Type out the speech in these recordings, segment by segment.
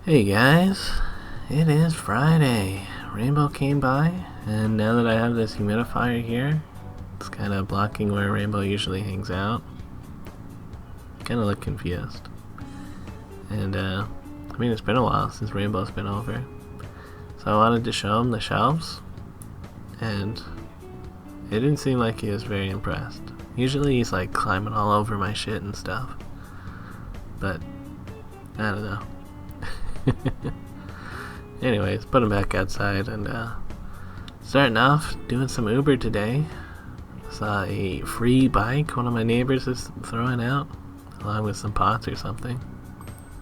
Hey guys, it is Friday. Rainbow came by, and now that I have this humidifier here, it's kind of blocking where Rainbow usually hangs out. Kind of look confused. And, I mean, it's been a while since Rainbow's been over. So I wanted to show him the shelves, and it didn't seem like he was very impressed. Usually he's like climbing all over my shit and stuff. But, I don't know. Anyways, put him back outside and starting off doing some Uber today. Saw a free bike one of my neighbors is throwing out, along with some pots or something.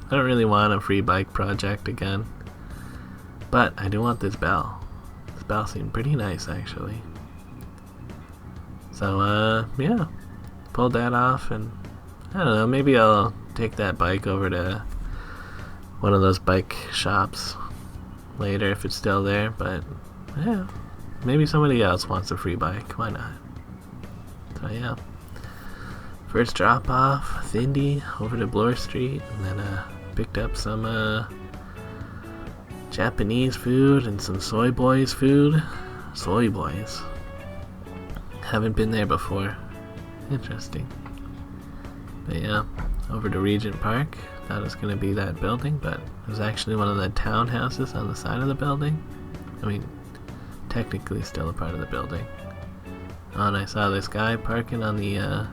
I don't really want a free bike project again, but I do want this bell. This bell seemed pretty nice actually. So yeah, pulled that off, and I don't know, maybe I'll take that bike over to one of those bike shops later if it's still there, but yeah, maybe somebody else wants a free bike, why not? So yeah, first drop off, Thindy over to Bloor Street, and then picked up some Japanese food and some Soy Boys food. Soy Boys, haven't been there before, interesting. But yeah, over to Regent Park. Thought it was going to be that building, but it was actually one of the townhouses on the side of the building. I mean, technically still a part of the building. Oh, and I saw this guy parking on the, I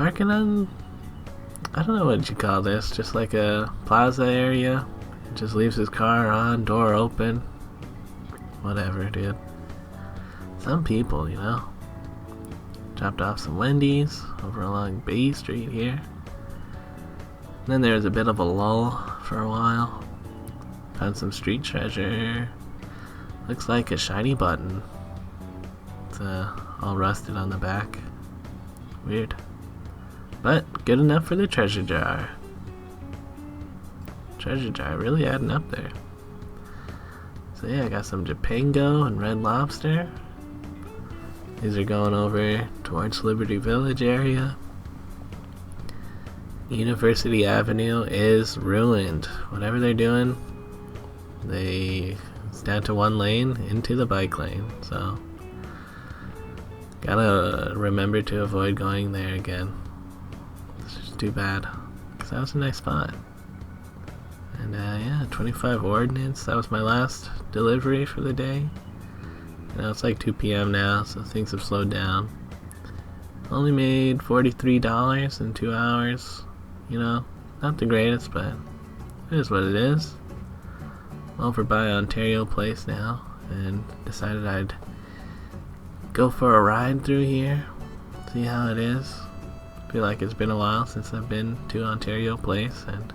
don't know what you call this, just like a plaza area. Just leaves his car on, door open. Whatever, dude. Some people, you know. Dropped off some Wendy's over along Bay Street here. Then there was a bit of a lull for a while. Found some street treasure. Looks like a shiny button. It's all rusted on the back. Weird. But good enough for the treasure jar. Treasure jar really adding up there. So yeah, I got some Japango and Red Lobster. These are going over towards Liberty Village area. University Avenue is ruined. Whatever they're doing, it's down to one lane into the bike lane. So gotta remember to avoid going there again. It's just too bad, because that was a nice spot. And yeah, 25 Ordnance. That was my last delivery for the day. You know, it's like 2 p.m. now, so things have slowed down. Only made $43 in 2 hours. You know, not the greatest, but it is what it is. I'm over by Ontario Place now, and decided I'd go for a ride through here, see how it is. Feel like it's been a while since I've been to Ontario Place, and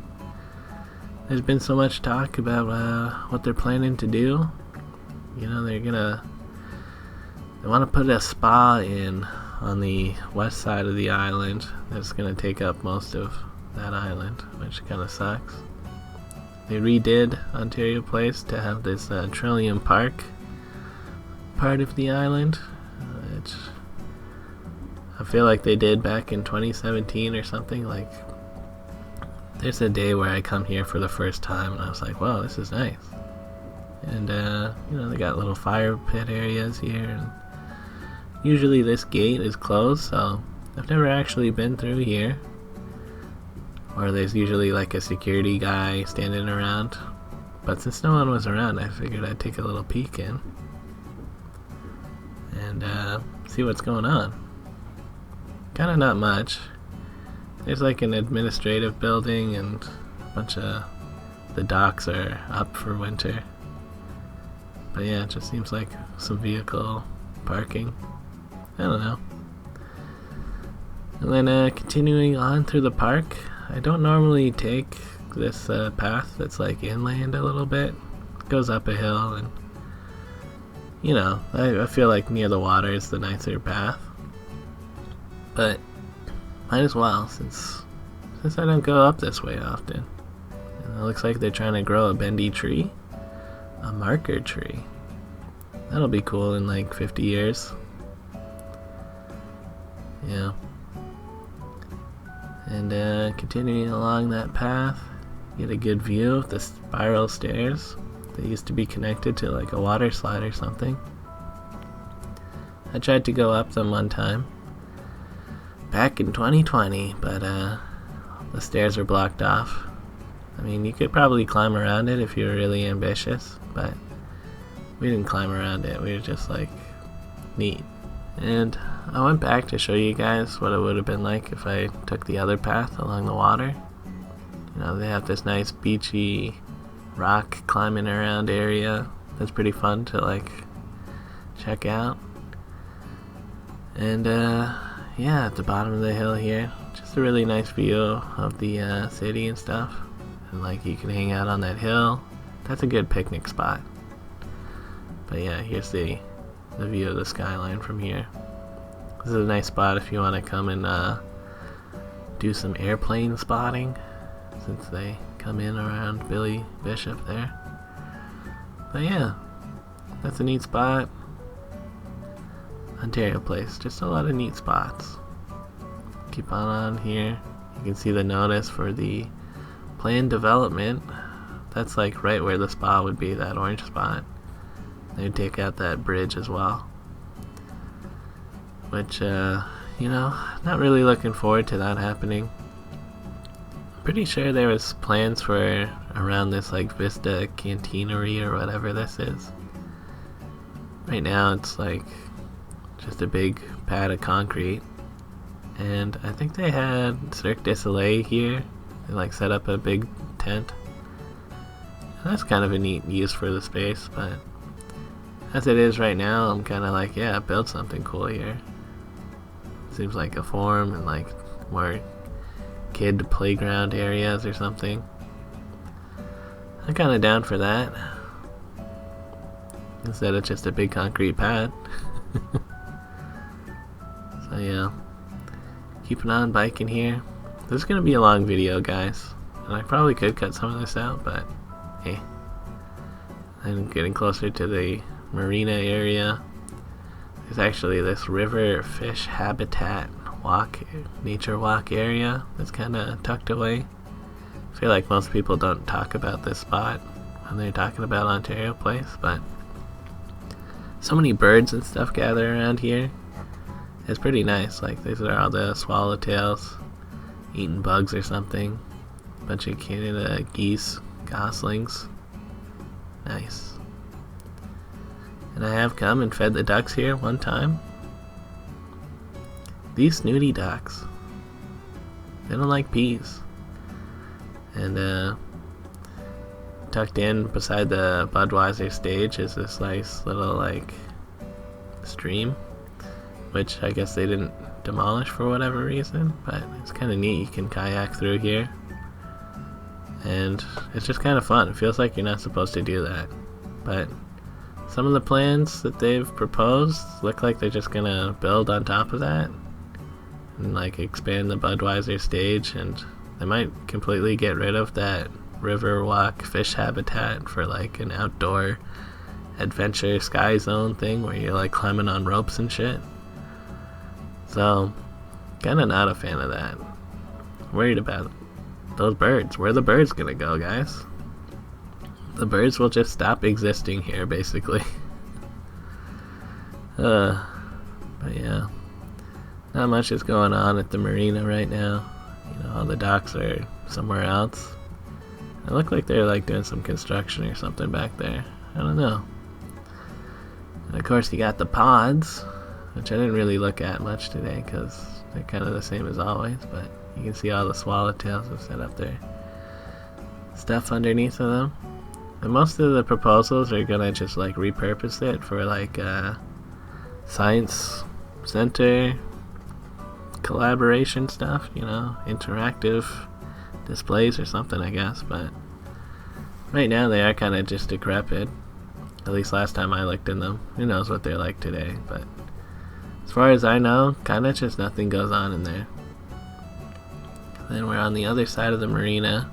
there's been so much talk about what they're planning to do. You know, they want to put a spa in on the west side of the island that's going to take up most of that island, which kind of sucks. They redid Ontario Place to have this Trillium Park part of the island, which I feel like they did back in 2017 or something. Like, there's a day where I come here for the first time and I was like, wow, this is nice. And you know, they got little fire pit areas here, and usually this gate is closed, so I've never actually been through here. Or there's usually like a security guy standing around. But since no one was around, I figured I'd take a little peek in and see what's going on. Kinda not much. There's like an administrative building, and a bunch of the docks are up for winter. But yeah, it just seems like some vehicle parking. I don't know. And then continuing on through the park, I don't normally take this path that's like inland a little bit. It goes up a hill, and you know, I feel like near the water is the nicer path. But might as well, since I don't go up this way often. And it looks like they're trying to grow a bendy tree. A marker tree. That'll be cool in like 50 years. Yeah. And continuing along that path, Get a good view of the spiral stairs. They used to be connected to like a water slide or something. I tried to go up them one time back in 2020, but the stairs are blocked off. I mean, you could probably climb around it if you were really ambitious, but we didn't climb around it. We were just like, neat. And I went back to show you guys what it would have been like if I took the other path along the water. You know, they have this nice beachy rock climbing around area that's pretty fun to like check out. And yeah, at the bottom of the hill here, just a really nice view of the city and stuff. And like you can hang out on that hill. That's a good picnic spot. But yeah, here's the view of the skyline from here. This is a nice spot if you want to come and do some airplane spotting, since they come in around Billy Bishop there. But yeah, that's a neat spot. Ontario Place, just a lot of neat spots. Keep on here. You can see the notice for the planned development. That's like right where the spa would be, that orange spot. They would take out that bridge as well. Which, you know, not really looking forward to that happening. Pretty sure there was plans for around this like Vista Cantinery or whatever this is. Right now it's like just a big pad of concrete, and I think they had Cirque du Soleil here. They like set up a big tent, and that's kind of a neat use for the space, but as it is right now, I'm kind of like, yeah, build something cool here. Seems like a forum and like more kid playground areas or something. I'm kind of down for that, instead of just a big concrete pad. So yeah, keeping on biking here. This is gonna be a long video, guys, and I probably could cut some of this out, but hey, I'm getting closer to the marina area. There's actually this river fish habitat nature walk area that's kind of tucked away. I feel like most people don't talk about this spot when they're talking about Ontario Place, but so many birds and stuff gather around here. It's pretty nice. Like, these are all the swallowtails eating bugs or something. Bunch of Canada geese, goslings. Nice. And I have come and fed the ducks here one time. These snooty ducks, they don't like peas. And tucked in beside the Budweiser stage is this nice little like stream, which I guess they didn't demolish for whatever reason, but it's kind of neat. You can kayak through here, and it's just kind of fun. It feels like you're not supposed to do that, but some of the plans that they've proposed look like they're just gonna build on top of that and like expand the Budweiser stage, and they might completely get rid of that river walk fish habitat for like an outdoor adventure sky zone thing where you're like climbing on ropes and shit. So, kinda not a fan of that. Worried about those birds. Where are the birds gonna go, guys? The birds will just stop existing here, basically. But yeah, not much is going on at the marina right now. You know, all the docks are somewhere else. It looked like they're like doing some construction or something back there. I don't know. And of course you got the pods, which I didn't really look at much today because they're kind of the same as always, but you can see all the swallowtails have set up their stuff underneath of them. And most of the proposals are gonna just like repurpose it for like science center collaboration stuff, you know, interactive displays or something, I guess. But right now they are kind of just decrepit. At least last time I looked in them. Who knows what they're like today, but as far as I know, kind of just nothing goes on in there. Then we're on the other side of the marina.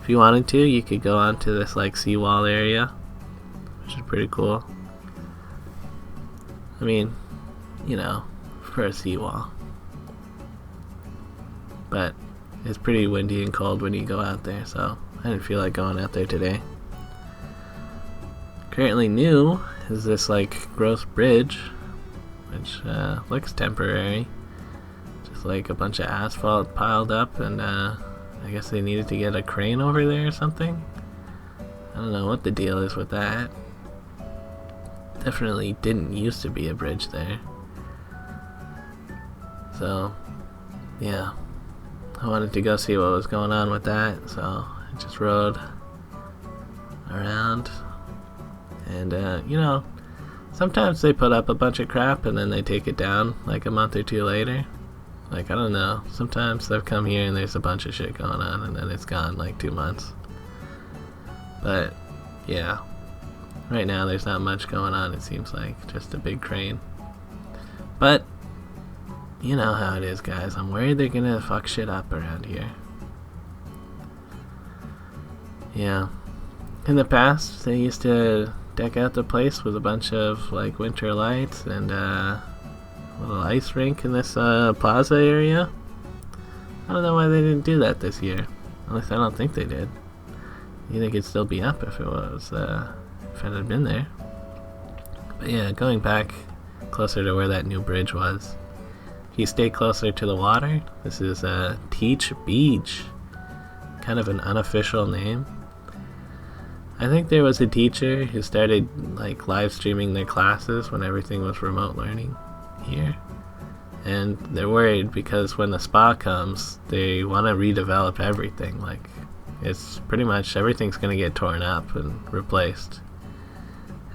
If you wanted to, you could go onto this like seawall area, which is pretty cool. I mean, you know, for a seawall. But it's pretty windy and cold when you go out there, so I I didn't feel like going out there today. Currently new is this like gross bridge, which looks temporary. Just like a bunch of asphalt piled up, and I guess they needed to get a crane over there or something. I don't know what the deal is with that. Definitely didn't used to be a bridge there. So, yeah. I wanted to go see what was going on with that, so I just rode around. And, you know, sometimes they put up a bunch of crap and then they take it down like a month or two later. Like, I don't know. Sometimes they've come here and there's a bunch of shit going on and then it's gone like 2 months. But, yeah. Right now there's not much going on, it seems like. Just a big crane. But, you know how it is, guys. I'm worried they're gonna fuck shit up around here. Yeah. In the past, they used to deck out the place with a bunch of, like, winter lights and, little ice rink in this, plaza area. I don't know why they didn't do that this year. At least I don't think they did. You think it'd still be up if it was, if it had been there. But yeah, going back closer to where that new bridge was. If you stay closer to the water, this is, Teach Beach. Kind of an unofficial name. I think there was a teacher who started like live streaming their classes when everything was remote learning here. And they're worried because when the spa comes, they want to redevelop everything. Like, it's pretty much everything's going to get torn up and replaced.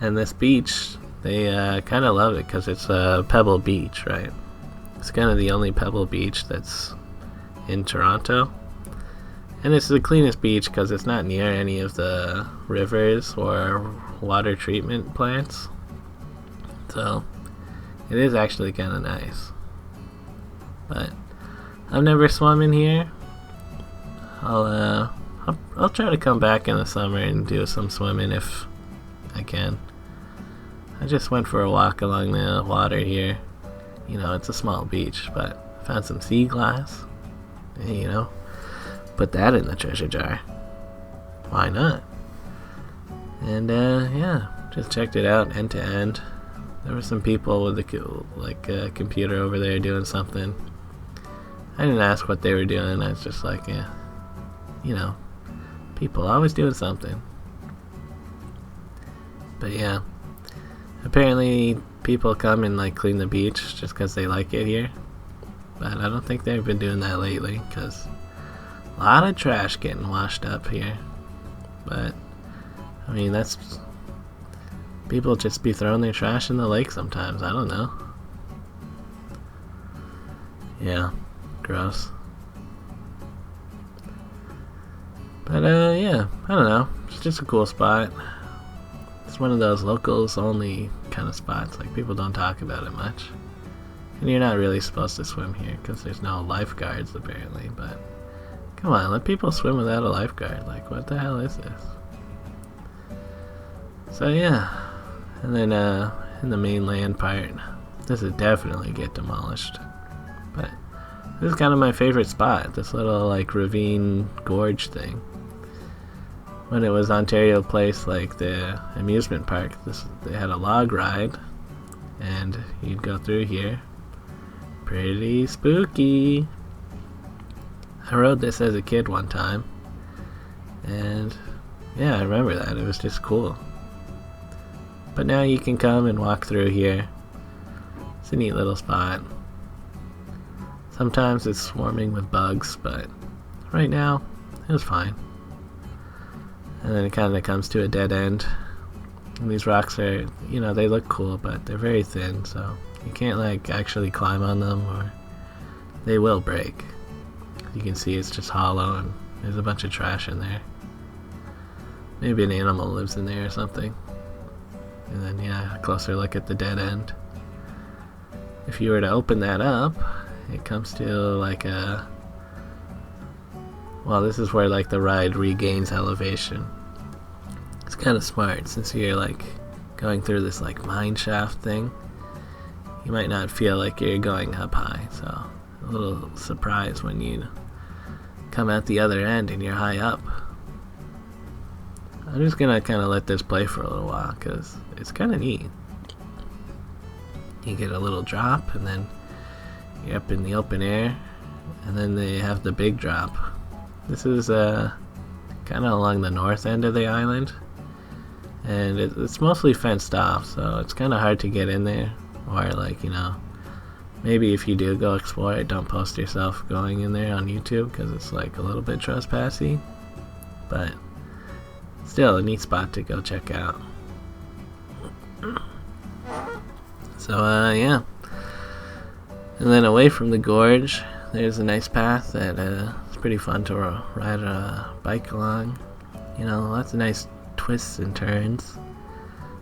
And this beach, they kind of love it because it's a pebble beach, right? It's kind of the only pebble beach that's in Toronto. And it's the cleanest beach because it's not near any of the rivers or water treatment plants. So, it is actually kind of nice. But, I've never swum in here. I'll try to come back in the summer and do some swimming if I can. I just went for a walk along the water here. You know, it's a small beach, but I found some sea glass. And, you know, put that in the treasure jar. Why not? And yeah, just checked it out end to end. There were some people with a computer over there doing something. I didn't ask what they were doing. I was just like, yeah, you know, people always doing something. But yeah, apparently people come and like clean the beach just because they like it here. But I don't think they've been doing that lately because a lot of trash getting washed up here. But, I mean, that's... people just be throwing their trash in the lake sometimes. I don't know. Yeah, gross. But, yeah, I don't know. It's just a cool spot. It's one of those locals only kind of spots. Like, people don't talk about it much. And you're not really supposed to swim here because there's no lifeguards, apparently, but... come on, let people swim without a lifeguard. Like, what the hell is this? So, yeah. And then, in the mainland part, this would definitely get demolished. But, this is kind of my favorite spot. This little, like, ravine gorge thing. When it was Ontario Place, like, the amusement park, they had a log ride. And you'd go through here. Pretty spooky. I rode this as a kid one time, and yeah, I remember that. It was just cool. But now you can come and walk through here. It's a neat little spot. Sometimes it's swarming with bugs, but right now, it was fine. And then it kind of comes to a dead end. And these rocks are, you know, they look cool, but they're very thin, so you can't, like, actually climb on them, or they will break. You can see it's just hollow and there's a bunch of trash in there. Maybe an animal lives in there or something. And then, yeah, a closer look at the dead end. If you were to open that up, it comes to like a... well, this is where like the ride regains elevation. It's kind of smart since you're like going through this like mine shaft thing. You might not feel like you're going up high, so a little surprise when you come out the other end and you're high up. I'm just gonna kind of let this play for a little while because it's kind of neat. You get a little drop and then you're up in the open air, and then they have the big drop. This is kind of along the north end of the island, and it's mostly fenced off, so it's kind of hard to get in there, or like, you know, maybe if you do go explore it, don't post yourself going in there on YouTube because it's like a little bit trespassy, but still a neat spot to go check out. So yeah, and then away from the gorge there's a nice path that it's pretty fun to ride a bike along. You know, lots of nice twists and turns.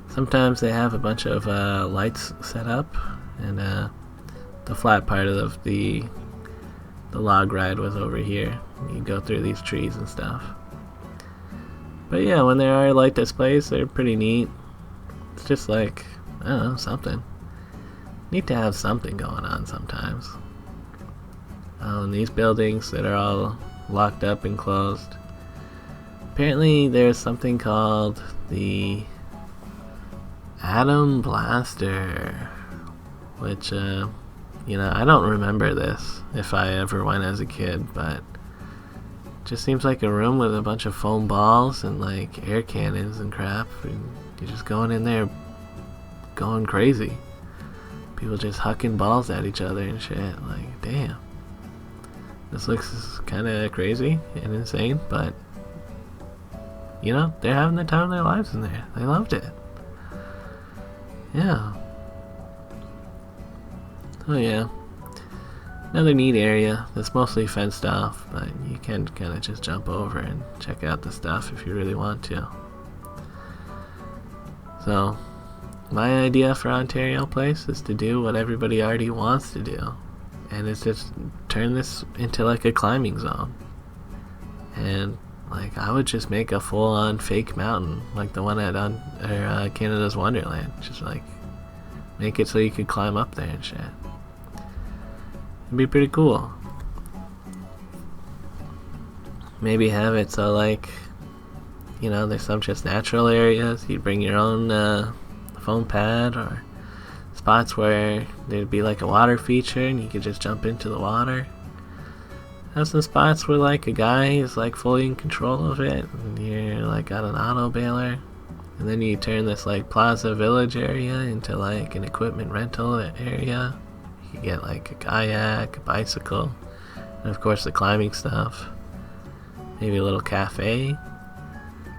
Sometimes they have a bunch of lights set up, and the flat part of the log ride was over here. You go through these trees and stuff. But yeah, when there are light displays, they're pretty neat. It's just like, I don't know, something. Need to have something going on sometimes. And these buildings that are all locked up and closed. Apparently there's something called the Atom Blaster, which, you know, I don't remember this if I ever went as a kid, but it just seems like a room with a bunch of foam balls and like air cannons and crap, and you're just going in there going crazy. People just hucking balls at each other and shit. Like, damn. This looks kind of crazy and insane, but you know, they're having the time of their lives in there. They loved it. Yeah. Oh yeah. Another neat area that's mostly fenced off, but you can kind of just jump over and check out the stuff if you really want to. So, my idea for Ontario Place is to do what everybody already wants to do, and it's just turn this into like a climbing zone. And like, I would just make a full-on fake mountain like the one at Canada's Wonderland. Just like make it so you could climb up there and shit. It'd be pretty cool. Maybe have it so like, you know, there's some just natural areas. You'd bring your own foam pad, or spots where there'd be like a water feature and you could just jump into the water. Have some spots where like a guy is like fully in control of it and you're like got an auto baler, and then you turn this like Plaza Village area into like an equipment rental area. You could get like a kayak, a bicycle, and of course the climbing stuff. Maybe a little cafe.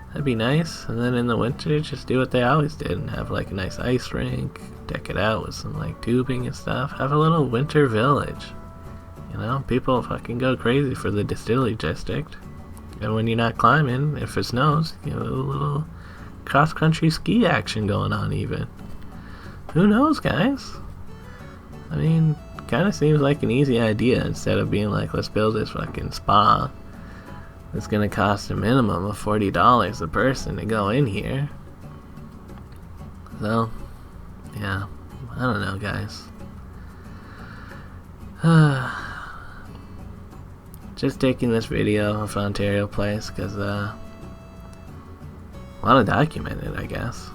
That'd be nice. And then in the winter, just do what they always did and have like a nice ice rink, deck it out with some like tubing and stuff. Have a little winter village. You know, people fucking go crazy for the distillery district. And when you're not climbing, if it snows, you know, a little cross-country ski action going on even. Who knows, guys? I mean, kind of seems like an easy idea instead of being like, let's build this fucking spa. It's gonna cost a minimum of $40 a person to go in here. So, yeah, I don't know, guys. Just taking this video of Ontario Place because I want to document it, I guess.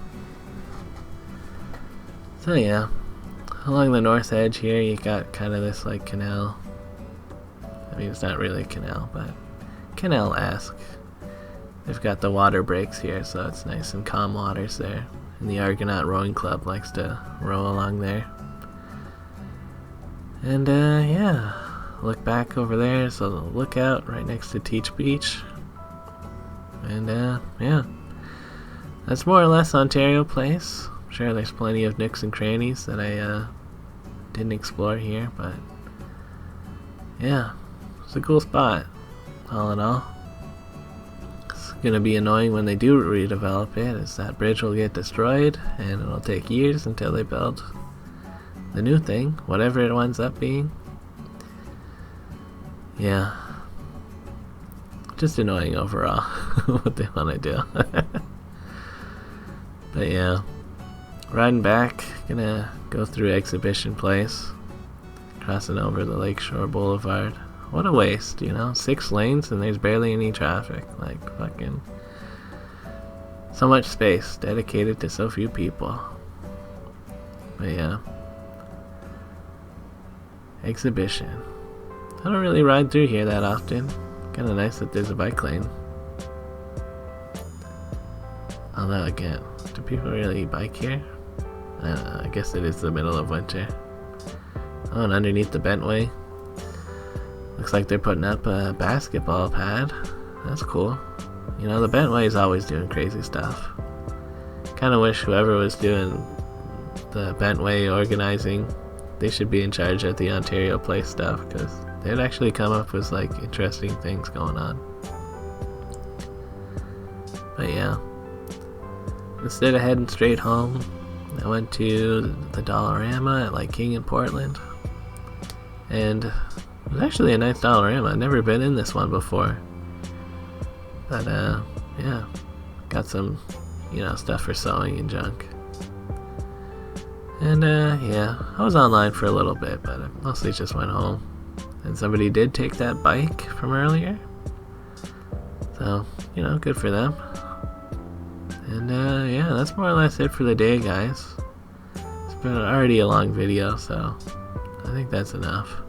So yeah, along the north edge here you got kind of this like canal. I mean, it's not really a canal, but canal-esque. They've got the water breaks here, so it's nice and calm waters there. And the Argonaut Rowing Club likes to row along there. And yeah, look back over there, so the lookout right next to Teach Beach. And yeah, that's more or less Ontario Place. I'm sure there's plenty of nooks and crannies that I didn't explore here, but yeah, it's a cool spot. All in all, it's gonna be annoying when they do redevelop it, is that bridge will get destroyed and it'll take years until they build the new thing, whatever it ends up being. Yeah, just annoying overall what they want to do. But yeah, riding back, gonna go through Exhibition Place, crossing over the Lakeshore Boulevard. What a waste, you know? 6 lanes and there's barely any traffic. Like, fucking So much space dedicated to so few people. But yeah. Exhibition. I don't really ride through here that often. Kinda nice that there's a bike lane. Although again, do people really bike here? I don't know, I guess it is the middle of winter. Oh, and underneath the Bentway, looks like they're putting up a basketball pad. That's cool. You know, the Bentway is always doing crazy stuff. Kinda wish whoever was doing the Bentway organizing, they should be in charge of the Ontario Place stuff, because they'd actually come up with like interesting things going on. But yeah, instead of heading straight home, I went to the Dollarama at like King in Portland, and it was actually a nice Dollarama. I've never been in this one before, but yeah, got some, you know, stuff for sewing and junk. And yeah, I was online for a little bit, but I mostly just went home. And somebody did take that bike from earlier, so, you know, good for them. And yeah, that's more or less it for the day, guys. It's been already a long video, so I think that's enough.